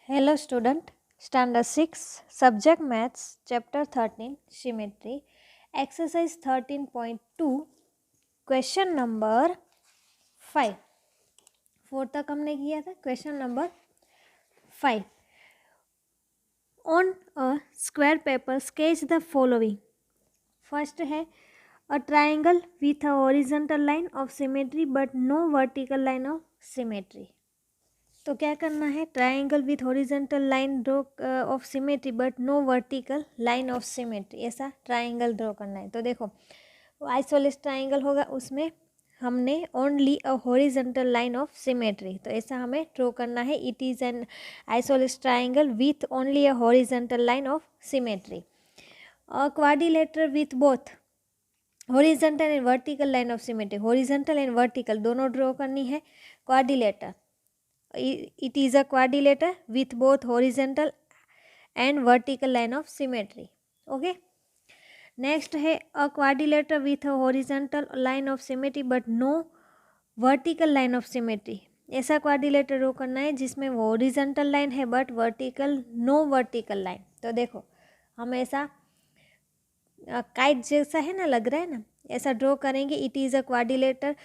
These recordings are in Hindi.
Hello student, Standard 6, Subject Maths, Chapter 13, Symmetry, Exercise 13.2, Question number 5. 4 तक हमने किया था. Question number 5. On a square paper, sketch the following. First है a triangle with a horizontal line of symmetry but no vertical line of symmetry. तो क्या करना है, triangle with horizontal line draw of symmetry but no vertical line of symmetry, ऐसा ट्राइंगल ड्रॉ करना है. तो देखो आइसोलेस ट्राइंगल होगा, उसमें हमने only a horizontal line of symmetry, तो ऐसा हमें ड्रॉ करना है. It is an isosceles triangle with only a horizontal line of symmetry. A quadrilateral with both horizontal and vertical line of symmetry, horizontal and vertical दोनों ड्रॉ करनी है. Quadrilateral, it is a quadrilateral with both horizontal and vertical line of symmetry. Okay, next है a quadrilateral with a horizontal line of symmetry but no vertical line of symmetry. ऐसा क्वाड्रिलेटर ड्रॉ करना है जिसमें हॉरिजॉन्टल लाइन है but vertical no vertical line. तो देखो हम ऐसा काइट जैसा है ना, लग रहा है ना, ऐसा ड्रॉ करेंगे. It is a quadrilateral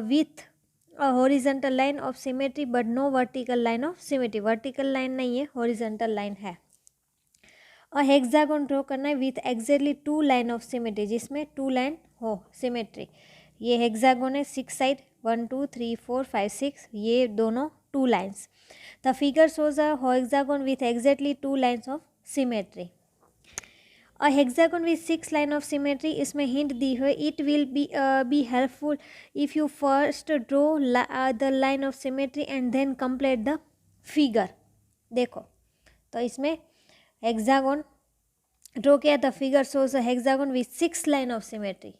with a horizontal line of symmetry but no vertical line of symmetry. Vertical line नहीं है, हॉरिजॉन्टल लाइन है. और हेक्सागोन ड्रॉ करना है with exactly 2 line of symmetry, जिसमें 2 लाइन हो सिमेट्री. ये हेक्सागोन है, 6 साइड 1 2 3 4 5 6, ये दोनों 2 lines. The figure shows a hexagon with exactly 2 lines of symmetry. A hexagon with 6 line of symmetry, इसमें हिंट दी हुई. It will be helpful if you first draw the line of symmetry and then complete the figure. देखो तो इसमें हेक्सागोन ड्रॉ किया था, figure shows a hexagon with 6 line of symmetry.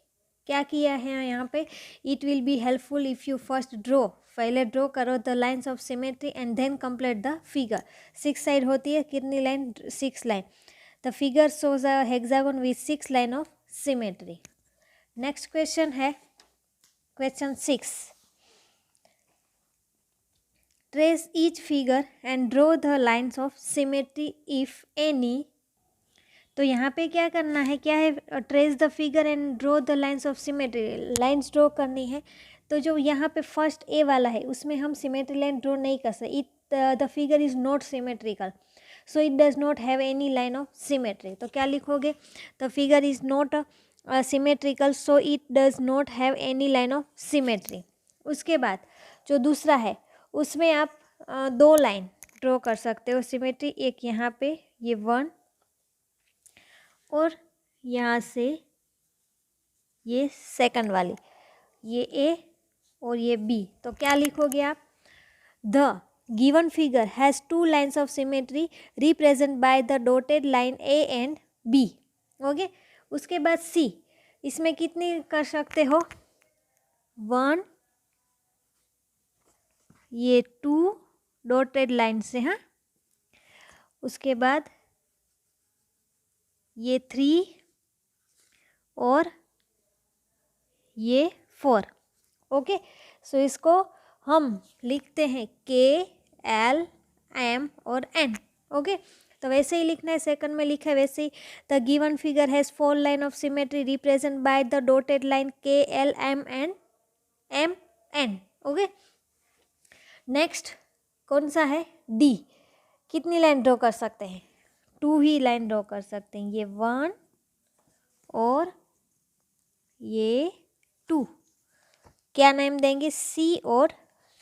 क्या किया है यहाँ पे, it will be helpful if you first draw, पहले ड्रॉ करो the lines of symmetry and then complete the figure. 6 side होती है, कितनी line, 6 line. The figure shows a hexagon with 6 line of symmetry. Next question है question 6. Trace each figure and draw the lines of symmetry if any. तो यहाँ पे क्या करना है, क्या है, trace the figure and draw the lines of symmetry, lines draw करनी है. तो जो यहाँ पे फर्स्ट ए वाला है उसमें हम सिमेट्री लाइन ड्रॉ नहीं कर सकते. The figure is not symmetrical, so it does not have any line of symmetry. तो क्या लिखोगे, the figure is not symmetrical so it does not have any line of symmetry. उसके बाद जो दूसरा है उसमें आप 2 लाइन ड्रॉ कर सकते हो सिमेट्री. एक यहाँ पे ये 1 और यहाँ से ये सेकंड वाली, ये ए और ये बी. तो क्या लिखोगे आप, the given figure has 2 lines of symmetry represent by the dotted line A and B. Okay, उसके बाद सी, इसमें कितनी कर सकते हो, 1, ये 2 डॉटेड लाइन से, हाँ. उसके बाद ये 3 और ये 4. ओके, सो इसको हम लिखते हैं KL M और N. ओके, तो वैसे ही लिखना है, सेकंड में लिखा है वैसे ही. The given figure has 4 line of symmetry represent by the dotted line KL M and MN. Okay, next कौन सा है, D. कितनी लाइन ड्रॉ कर सकते हैं, 2 ही लाइन ड्रॉ कर सकते हैं. ये 1 और ये 2. क्या नेम देंगे, C और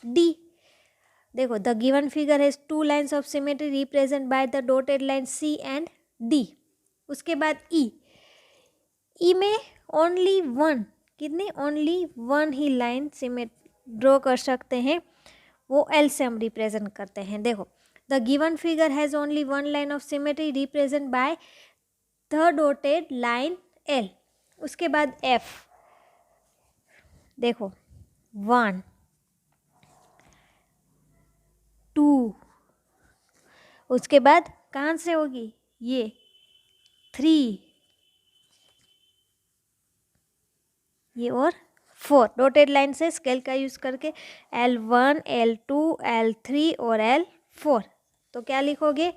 D. देखो the given figure has 2 lines of symmetry represent by the dotted line C and D. उसके बाद E में ओनली 1, कितनी, ओनली 1 ही लाइन सिमेट्री ड्रॉ कर सकते हैं, वो L से हम रिप्रेजेंट करते हैं. देखो the given figure has only 1 line of symmetry represent by the dotted line L. उसके बाद F, देखो 1 2, उसके बाद कहाँ से होगी, ये 3, ये और 4. डॉटेड लाइन से स्केल का यूज़ करके L1 L2 L3 और L4. तो क्या लिखोगे?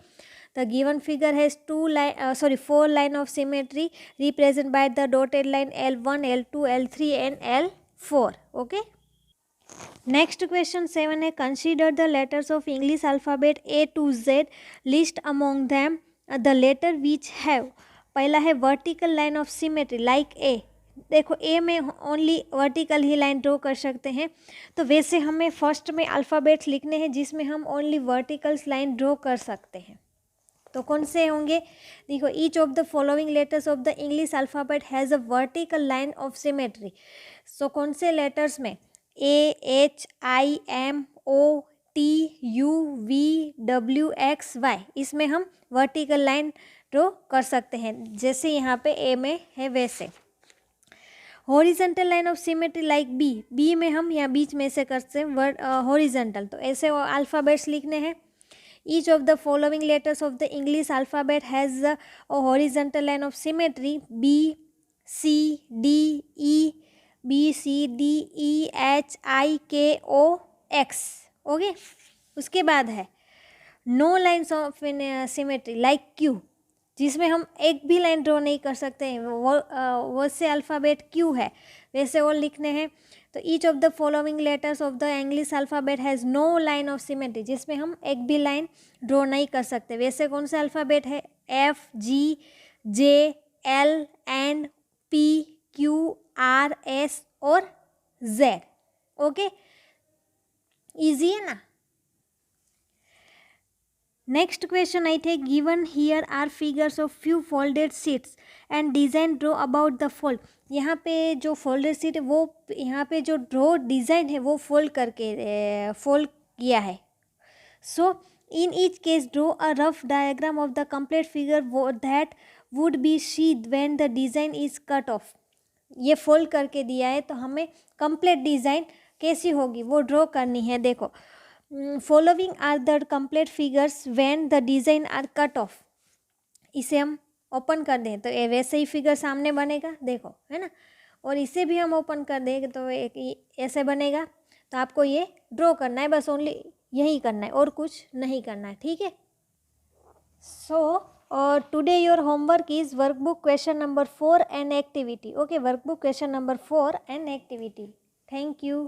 The given figure has 4 line of symmetry represent by the dotted line L1, L2, L3 and L4. Okay. Next question 7 है, consider the letters of English alphabet A to Z, list among them the letter which have. पहला है vertical line of symmetry like A. देखो A में ओनली वर्टिकल ही लाइन ड्रॉ कर सकते हैं, तो वैसे हमें फर्स्ट में अल्फ़ाबेट्स लिखने हैं जिसमें हम ओनली वर्टिकल्स लाइन ड्रॉ कर सकते हैं. तो कौन से होंगे? देखो, each of the following letters of the English alphabet has a vertical line of symmetry. So कौन से लेटर्स में? A, H, I, M, O, T, U, V, W, X, Y. इसमें हम वर्टिकल लाइन ड्रॉ कर सकते हैं, जैसे यहाँ पे A में है वैसे. Horizontal line of symmetry like B में हम यहाँ बीच में से करते हैं हॉरिजेंटल. तो ऐसे अल्फ़ाबेट्स लिखने हैं. Each of the following letters of the English alphabet has a horizontal line of symmetry B, C, D, E, B, C, D, E, H, I, K, O, X. Okay. उसके बाद है no lines of symmetry like Q, जिसमें हम एक भी लाइन ड्रॉ नहीं कर सकते हैं. वो से अल्फ़ाबेट Q है, वैसे वो लिखने हैं. तो each of the following letters of the English alphabet has no line of symmetry, जिसमें हम एक भी लाइन ड्रॉ नहीं कर सकते. वैसे कौन सा अल्फ़ाबेट है? F, G, J, L, N, P, Q, R, S और Z. ओके. इजी है ना. नेक्स्ट क्वेश्चन 8 है, given here are figures of few folded sheets and design draw about the fold. यहाँ पे जो फोल्डेड शीट है वो यहाँ पे जो ड्रॉ डिज़ाइन है वो फोल्ड किया है. So in each case draw a rough diagram of the complete figure that would be seen when the design is cut off. ये फोल्ड करके दिया है, तो हमें कंप्लीट डिज़ाइन कैसी होगी वो ड्रॉ करनी है. देखो, following are the complete figures when the design are cut off. इसे हम ओपन कर दें तो ये वैसे ही फिगर सामने बनेगा, देखो, है ना. और इसे भी हम ओपन कर देंगे तो एक ऐसे बनेगा. तो आपको ये ड्रॉ करना है, बस ओनली यही करना है और कुछ नहीं करना है. ठीक है. सो today your homework is workbook question number 4 and activity. Okay, workbook question number 4 and activity. Thank you.